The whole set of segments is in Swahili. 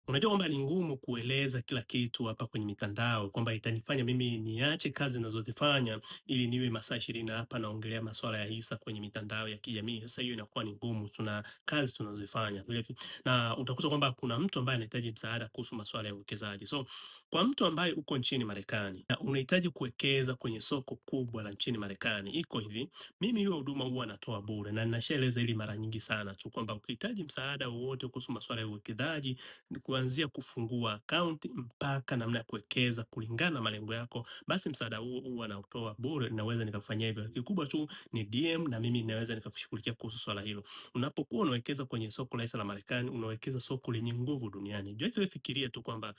Unajua kwamba ni ngumu kueleza kila kitu hapa kwenye mitandao, kwamba itanifanya mimi niache kazi ninazozifanya ili niwe masaa 20 hapa naongelea masuala ya hisa kwenye mitandao ya kijamii. Sasa hiyo inakuwa ni ngumu, tuna kazi tunazozifanya vile na utakuta kwamba kuna mtu ambaye anahitaji msaada kuhusu masuala ya uwekezaji. So kwa mtu ambaye uko nchini Marekani na unahitaji kuwekeza kwenye soko kubwa la nchini Marekani, iko hivi, mimi hiyo huduma huwa natoa bure na ninashaeleza hili mara nyingi sana tu kwamba ukihitaji msaada wowote kuhusu masuala ya uwekezaji, ni kuanzia kufungua akaunti mpaka namna ya kuwekeza kulingana na malengo yako, basi msaada huo huwa nautoa bure, naweza nikakufanyia hivyo. Kikubwa tu ni DM na mimi naweza nikakushughulikia kuhusu swala hilo. Unapokuwa unawekeza kwenye soko la hisa la Marekani, unawekeza soko lenye nguvu duniani. Just wewe fikiria tu kwamba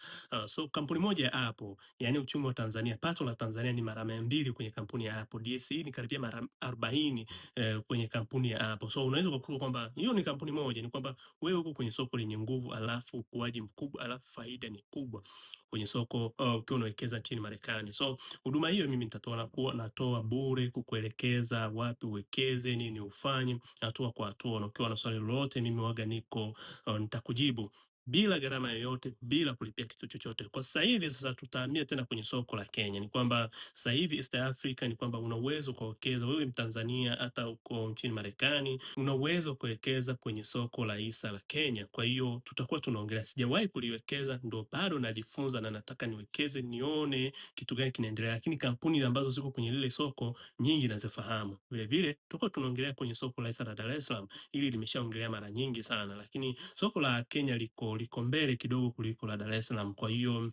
so kampuni moja ya Apple, yani uchumi wa Tanzania, pato la Tanzania ni mara 200 kwenye kampuni ya Apple. DSE ni karibia mara 40 kwenye kampuni ya Apple. So unaweza kukuta kwamba hiyo ni kampuni moja, ni kwamba wewe uko kwenye soko lenye nguvu, alafu ukuaji mkubwa, alafu faida ni kubwa kwenye soko ukiwa unawekeza nchini Marekani. So huduma hiyo mimi nitatoa na kuwa natoa bure, kukuelekeza wapi uwekeze, nini ufanye, hatua kwa hatua, na ukiwa na swali lolote mimi huwaga niko nitakujibu bila gharama yoyote, bila kulipia kitu chochote. Kwa sasa hivi sasa tutahamia tena kwenye soko la Kenya. Ni kwamba sasa hivi East Africa ni kwamba una uwezo kuwekeza wewe Mtanzania, hata uko nchini Marekani, una uwezo kuwekeza kwenye soko la hisa la Kenya. Kwa hiyo tutakuwa tunaongelea, sijawahi kuliwekeza, ndo bado najifunza na nataka niwekeze nione kitu gani kinaendelea, lakini kampuni ambazo ziko kwenye lile soko nyingi nazifahamu. Vile vile tutakuwa tunaongelea kwenye soko la hisa la Dar es Salaam, hili nimeshaongelea mara nyingi sana, lakini soko la Kenya liko mbele kidogo kuliko la Dar es Salaam. Kwa hiyo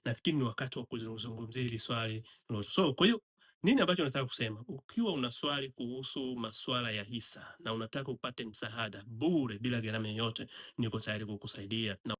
nafikiri ni wakati wa kuzungumzia hili swali. So kwa hiyo nini ambacho nataka kusema, ukiwa una swali kuhusu masuala ya hisa na unataka upate msaada bure bila gharama yoyote, niko tayari kukusaidia na